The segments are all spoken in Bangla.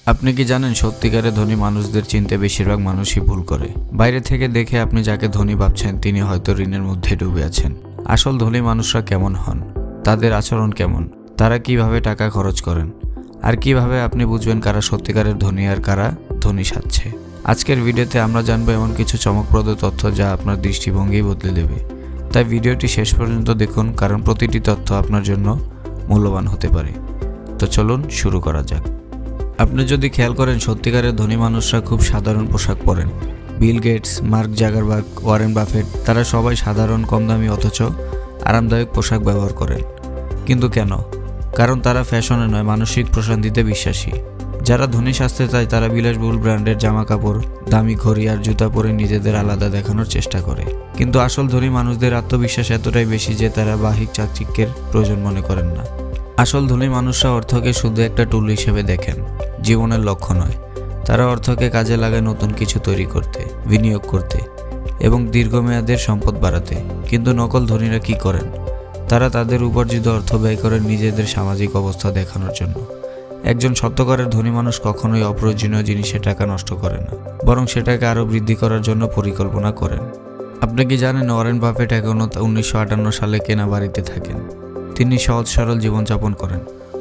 আপনি কি জানেন সত্যিকারের ধনী মানুষদের চিনতে বেশিরভাগ মানুষই ভুল করে। বাইরে থেকে দেখে আপনি যাকে ধনী ভাবছেন তিনি হয়তো ঋণের মধ্যে ডুবে আছেন। আসল ধনী মানুষরা কেমন হন, তাদের আচরণ কেমন, তারা কিভাবে টাকা খরচ করেন, আর কিভাবে আপনি বুঝবেন কারা সত্যিকারের ধনী আর কারা ধনী সাজছে। আজকের ভিডিওতে আমরা জানবো এমন কিছু চমকপ্রদ তথ্য যা আপনার দৃষ্টিভঙ্গি বদলে দেবে। তাই ভিডিওটি শেষ পর্যন্ত দেখুন, কারণ প্রতিটি তথ্য আপনার জন্য মূল্যবান হতে পারে। তো চলুন শুরু করা যাক। আপনি যদি খেয়াল করেন, সত্যিকারের ধনী মানুষরা খুব সাধারণ পোশাক পরেন। Bill Gates, Mark Zuckerberg, Warren Buffett, তারা সবাই সাধারণ, কম দামি অথচ আরামদায়ক পোশাক ব্যবহার করেন। কিন্তু কেন? কারণ তারা ফ্যাশনে নয়, মানসিক প্রশান্তিতে বিশ্বাসী। যারা ধনী সাজতে চায় তারা বিলাসবহুল ব্র্যান্ডের জামা কাপড়, দামি ঘড়ি আর জুতা পরে নিজেদের আলাদা দেখানোর চেষ্টা করে। কিন্তু আসল ধনী মানুষদের আত্মবিশ্বাস এতটাই বেশি যে তারা বাহ্যিক চাকচিক্যের প্রয়োজন মনে করেন না। আসল ধনী মানুষরা অর্থকে শুধু একটা টুল হিসেবে দেখেন, জীবনের লক্ষ্য নয়। তারা অর্থকে কাজে লাগায় নতুন কিছু তৈরি করতে, বিনিয়োগ করতে এবং দীর্ঘমেয়াদের সম্পদ বাড়াতে। কিন্তু নকল ধনীরা কি করেন? তারা তাদের উপার্জিত অর্থ ব্যয় করেন নিজেদের সামাজিক অবস্থা দেখানোর জন্য। একজন সত্যকারের ধনী মানুষ কখনোই অপ্রয়োজনীয় জিনিসে টাকা নষ্ট করে না, বরং সেটাকে আরও বৃদ্ধি করার জন্য পরিকল্পনা করেন। আপনি কি জানেন, ওয়ারেন বাফেট এখনও 1958 সালে কেনা বাড়িতে থাকেন। তিনি সহজ সরল জীবনযাপন করেন,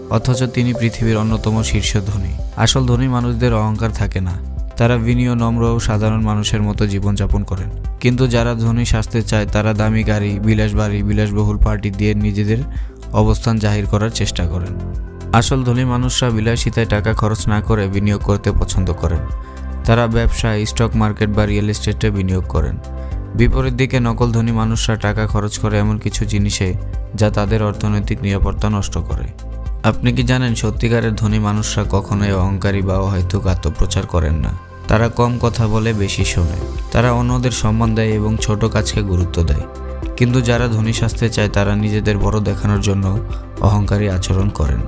অথচ তিনি পৃথিবীর অন্যতম শীর্ষ ধনী। আসল ধনী মানুষদের অহংকার থাকে না, তারা বিনীয়, নম্র ও সাধারণ মানুষের মতো জীবনযাপন করেন। কিন্তু যারা ধনী সাজতে চায় তারা দামি গাড়ি, বিলাসবহুল পার্টি দিয়ে নিজেদের অবস্থান জাহির করার চেষ্টা করেন। আসল ধনী মানুষরা বিলাসিতায় টাকা খরচ না করে বিনিয়োগ করতে পছন্দ করেন। তারা ব্যবসায়, স্টক মার্কেট বা রিয়েল এস্টেটে বিনিয়োগ করেন। বিপরীত দিকে নকল ধনী মানুষরা টাকা খরচ করে এমন কিছু জিনিসে যা তাদের অর্থনৈতিক নিরাপত্তা নষ্ট করে। আপনি কি জানেন, সত্যিকারের ধনী মানুষরা কখনোই অহংকারী বা অহেতুক আত্মপ্রচার করেন না। তারা কম কথা বলে, বেশি শোনে। তারা অন্যদের সম্মান দেয় এবং ছোট কাজকে গুরুত্ব দেয়। কিন্তু যারা ধনী সাজতে চায় তারা নিজেদের বড় দেখানোর জন্য অহংকারী আচরণ করেন।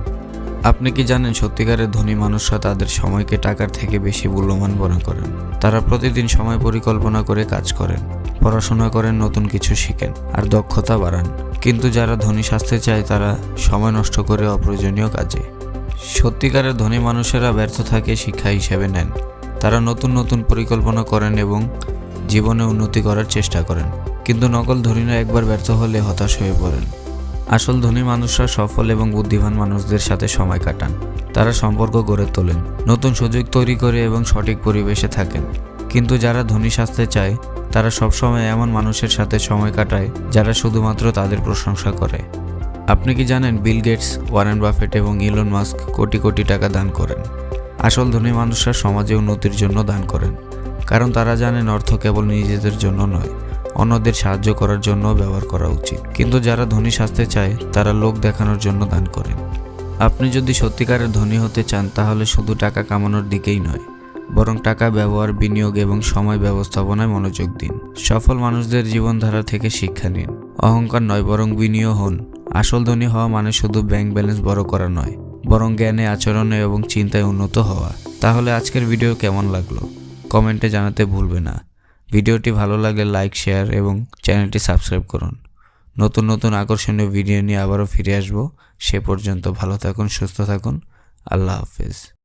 আপনি কি জানেন, সত্যিকারের ধনী মানুষরা তাদের সময়কে টাকার থেকে বেশি মূল্যবান মনে করেন। তারা প্রতিদিন সময় পরিকল্পনা করে কাজ করেন, পড়াশোনা করেন, নতুন কিছু শিখেন আর দক্ষতা বাড়ান। কিন্তু যারা ধনী সাজতে চায় তারা সময় নষ্ট করে অপ্রয়োজনীয় কাজে। সত্যিকারের ধনী মানুষেরা ব্যর্থতাকে শিক্ষা হিসেবে নেন। তারা নতুন পরিকল্পনা করেন এবং জীবনে উন্নতি করার চেষ্টা করেন। কিন্তু নকল ধনীরা একবার ব্যর্থ হলে হতাশ হয়ে পড়েন। আসল ধনী মানুষরা সফল এবং বুদ্ধিমান মানুষদের সাথে সময় কাটান। তারা সম্পর্ক গড়ে তোলেন, নতুন সুযোগ তৈরি করে এবং সঠিক পরিবেশে থাকেন। কিন্তু যারা ধনী সাজতে চায় তারা সবসময় এমন মানুষের সাথে সময় কাটায় যারা শুধুমাত্র তাদের প্রশংসা করে। আপনি কি জানেন, বিল গেটস, ওয়ারেন বাফেট এবং ইলন মাস্ক কোটি কোটি টাকা দান করেন। আসল ধনী মানুষরা সমাজে উন্নতির জন্য দান করেন, কারণ তারা জানেন অর্থ কেবল নিজেদের জন্য নয়, অন্যদের সাহায্য করার জন্য ব্যবহার করা উচিত। কিন্তু যারা ধনী সাজতে চায় তারা লোক দেখানোর জন্য দান করেন। আপনি যদি সত্যিকারের ধনী হতে চান তাহলে শুধু টাকা কামানোর দিকেই নয়, বরং টাকা ব্যবহার, বিনিয়োগ এবং সময় ব্যবস্থাপনায় মনোযোগ দিন। সফল মানুষদের জীবনধারা থেকে শিক্ষা নিন। অহংকার নয়, বরং বিনিয়োগ হন। আসল ধনী হওয়া মানে শুধু ব্যাংক ব্যালেন্স বড় করা নয়, বরং জ্ঞানে, আচরণে এবং চিন্তায় উন্নত হওয়া। তাহলে আজকের ভিডিও কেমন লাগলো কমেন্টে জানাতে ভুলবে না। ভিডিওটি ভালো লাগলে লাইক, শেয়ার এবং চ্যানেলটি সাবস্ক্রাইব করুন। নতুন আকর্ষণীয় ভিডিও নিয়ে আবারও ফিরে আসবো। সে পর্যন্ত ভালো থাকুন, সুস্থ থাকুন। আল্লাহ হাফেজ।